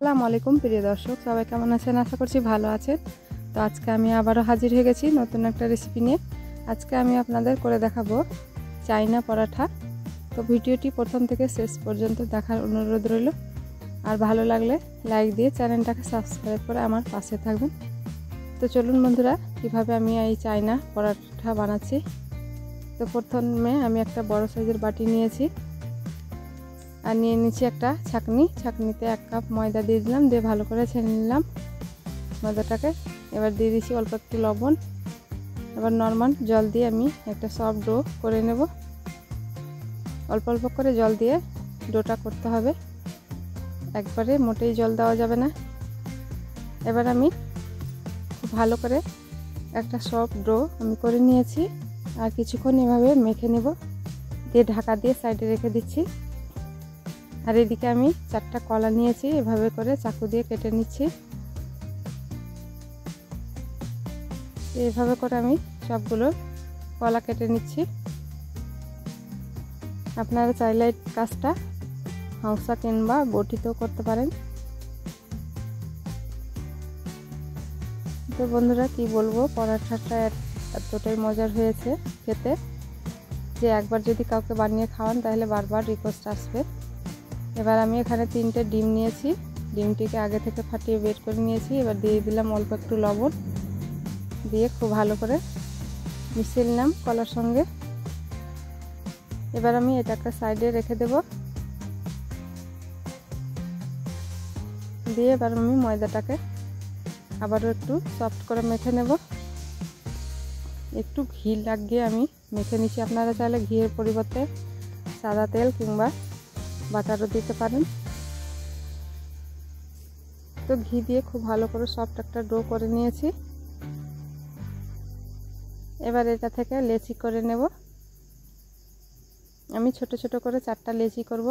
আসসালামু আলাইকুম প্রিয় দর্শক, সবাই কেমন আছেন? আশা করছি ভালো আছেন। তো আজকে আমি আবারও হাজির হয়ে গেছি নতুন একটা রেসিপি নিয়ে। আজকে আমি আপনাদের করে দেখাবো চাইনা পরাঠা। তো ভিডিওটি প্রথম থেকে শেষ পর্যন্ত দেখার অনুরোধ রইল। আর ভালো লাগলে লাইক দিয়ে চ্যানেলটাকে সাবস্ক্রাইব করে আমার পাশে থাকবেন। তো চলুন বন্ধুরা, কিভাবে আমি এই চাইনা পরাঠা বানাচ্ছি। তো প্রথমে আমি একটা বড় সাইজের বাটি নিয়েছি আর নিয়ে নিচ্ছি একটা ছাঁকনিতে 1 কাপ ময়দা দিয়ে দিলাম, দিয়ে ভালো করে ছেনে নিলাম ময়দাটাকে। এবার দিয়ে দিচ্ছি অল্প একটু লবণ। এবার নরমাল জল দিয়ে আমি একটা সফট ডো করে নেব। অল্প অল্প করে জল দিয়ে ডোটা করতে হবে, একবারে মোটেই জল দেওয়া যাবে না। এবার আমি খুব ভালো করে একটা সফট ডো আমি করে নিয়েছি আর কিছুক্ষণ এভাবে মেখে নেব, দিয়ে ঢাকা দিয়ে সাইডে রেখে দিচ্ছি। আর এদিকে আমি 4টা কলা নিয়েছি, এভাবে করে চাকু দিয়ে কেটে নিচ্ছি। এইভাবে করে আমি সবগুলো কলা কেটে নিচ্ছি। আপনারা চাইলে এই কাজটা হাউসা কিংবা বটিতেও করতে পারেন। তো বন্ধুরা কি বলবো, পরাঠাটা এতটাই মজার হয়েছে খেতে যে একবার যদি কাউকে বানিয়ে খাওয়ান তাহলে বারবার রিকোয়েস্ট আসবে। এবার আমি এখানে 3টে ডিম নিয়েছি, ডিমটিকে আগে থেকে ফাটিয়ে বের করে নিয়েছি। এবার দিয়ে দিলাম অল্প একটু লবণ, দিয়ে খুব ভালো করে মিশিয়ে নিলাম কলার সঙ্গে। এবার আমি এটাকে সাইডে রেখে দেব, দিয়ে এবার আমি ময়দাটাকে আবারও একটু সফট করে মেখে নেব। একটু ঘি লাগিয়ে আমি মেখে নিচ্ছি, আপনারা চাইলে ঘিয়ের পরিবর্তে সাদা তেল কিংবা বাটারও দিতে পারেন। তো ঘি দিয়ে খুব ভালো করে সফট একটা ডো করে নিয়েছি। এবার এটা থেকে লেচি করে নেব। আমি ছোট ছোট করে 4টা লেচি করব।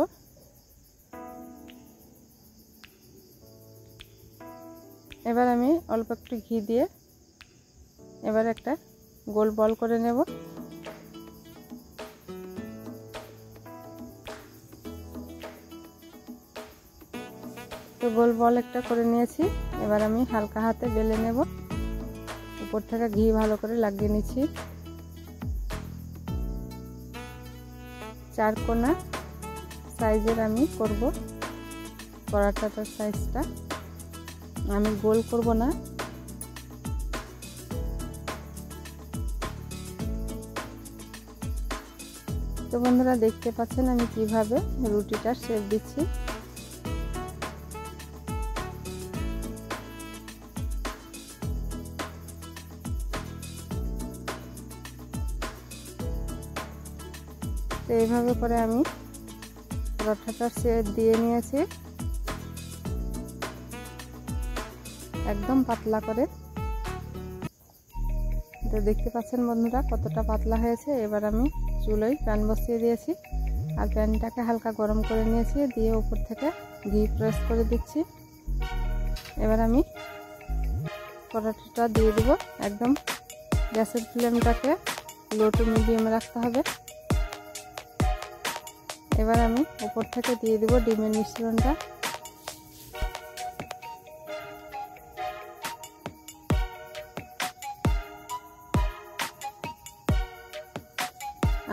এবার আমি অল্প একটু ঘি দিয়ে এবার একটা গোল বল করে নেব। তো গোল বল একটা করে নিয়েছি। এবার আমি হালকা হাতে বেলে নেব, উপর থেকে ঘি ভালো করে লাগিয়ে নিচ্ছি। 4 কোনা সাইজের আমি করব পরাঠাটার সাইজটা, আমি গোল করব না। তো বন্ধুরা দেখতে পাচ্ছেন আমি কিভাবে রুটিটার শেপ দিচ্ছি। তো এইভাবে করে আমি পরোটাটার শেপ দিয়ে নিয়েছি, একদম পাতলা করে। তো দেখতে পাচ্ছেন বন্ধুরা কতটা পাতলা হয়েছে। এবার আমি চুলোয় প্যান বসিয়ে দিয়েছি আর প্যানটাকে হালকা গরম করে নিয়েছি, দিয়ে উপর থেকে ঘি প্রেস করে দিচ্ছি। এবার আমি পরোটাটা দিয়ে দেব। একদম গ্যাসের ফ্লেমটাকে লো টু মিডিয়ামে রাখতে হবে। এবার আমি উপর থেকে দিয়ে দেব ডিমের মিশ্রণটা।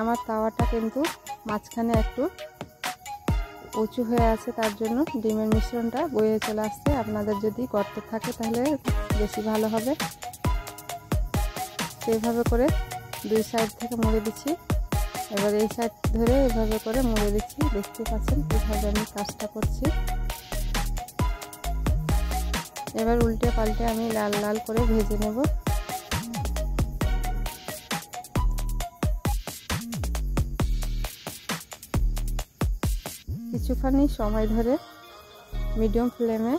আমার তাওয়াটা কিন্তু মাঝখানে একটু উঁচু হয়ে আছে, তার জন্য ডিমের মিশ্রণটা বয়ে চলে আসছে। আপনাদের যদি গর্ত থাকে তাহলে বেশি ভালো হবে। সেইভাবে করে 2 সাইড থেকে মুড়ে দিচ্ছি। এবার এই সাইড ধরে এভাবে করে মুড়ে দিচ্ছি। দেখতে পাচ্ছেন কিভাবে আমি কাজটা করছি। এবার উল্টে পাল্টে আমি লাল লাল করে ভেজে নেব। কিছুখানি সময় ধরে মিডিয়াম ফ্লেমে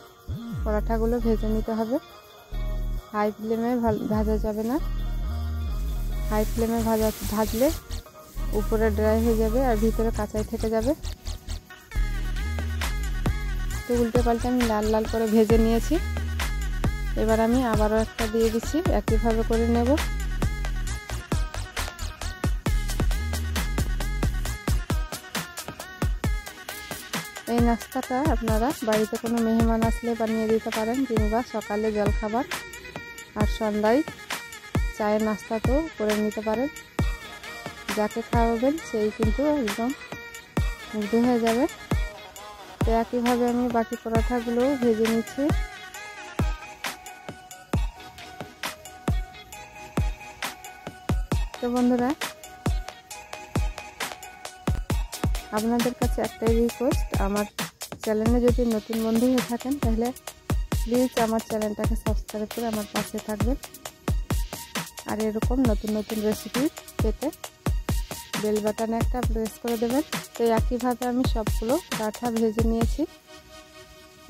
পরোটাগুলো ভেজে নিতে হবে, হাই ফ্লেমে ভাজা যাবে না। হাই ফ্লেমে ভাজলে উপরে ড্রাই হয়ে যাবে আর ভিতরে কাঁচাই থেকে যাবে। তো উল্টে পাল্টে আমি লাল লাল করে ভেজে নিয়েছি। এবার আমি আবারও একটা দিয়ে দিচ্ছি, একইভাবে করে নেব। এই নাস্তাটা আপনারা বাড়িতে কোনো মেহমান আসলে বানিয়ে দিতে পারেন, কিংবা সকালে জলখাবার আর সন্ধ্যায় চায়ের নাস্তাতেও করে নিতে পারেন। যাকে খাওয়াবেন সেই কিন্তু একদম মুগ্ধ হয়ে যাবে। তো একইভাবে আমি বাকি পরোটাগুলো ভেজে নিচ্ছি। তো বন্ধুরা, আপনাদের কাছে একটাই রিকোয়েস্ট, আমার চ্যানেলে যদি নতুন বন্ধু হয়ে থাকেন তাহলে প্লিজ আমার চ্যানেলটাকে সাবস্ক্রাইব করে আমার পাশে থাকবেন। আর এরকম নতুন নতুন রেসিপি পেতে বেল বাটনে একটা প্রেস করে দেবেন। তো একইভাবে আমি সবগুলো পরোটা ভেজে নিয়েছি।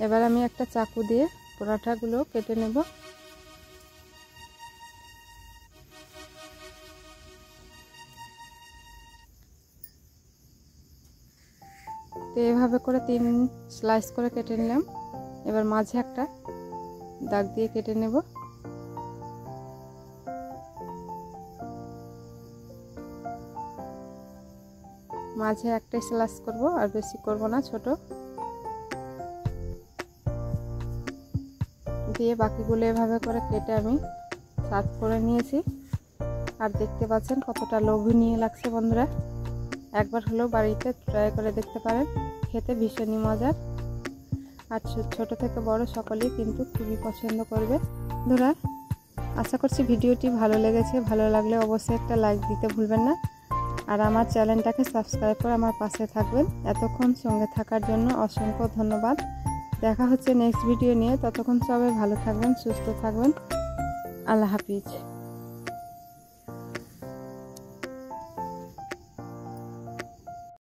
এবার আমি একটা চাকু দিয়ে পরোটাগুলো কেটে নেব। তো এভাবে করে 3 স্লাইস করে কেটে নিলাম। এবার মাঝে একটা দাগ দিয়ে কেটে নেব। মাঝে একটা স্লাইস করব, আর বেশি করব না, ছোট দিয়ে বাকিগুলো এভাবে করে কেটে আমি সার্ভ করে নিয়েছি। আর দেখতে পাচ্ছেন কতটা লোভনীয় লাগছে বন্ধুরা। একবার হলেও বাড়িতে ট্রাই করে দেখতে পারেন, খেতে ভীষণই মজার। আর ছোট থেকে বড় সকলেই কিন্তু খুবই পছন্দ করবে। বন্ধুরা, আশা করছি ভিডিওটি ভালো লেগেছে। ভালো লাগলে অবশ্যই একটা লাইক দিতে ভুলবেন না। আর আমার চ্যানেলটাকে সাবস্ক্রাইব করে আমার পাশে থাকবেন। এতক্ষণ সঙ্গে থাকার জন্য অসংখ্য ধন্যবাদ। দেখা হচ্ছে নেক্সট ভিডিও নিয়ে। ততক্ষণ সবাই ভালো থাকবেন, সুস্থ থাকবেন। আল্লাহ হাফিজ।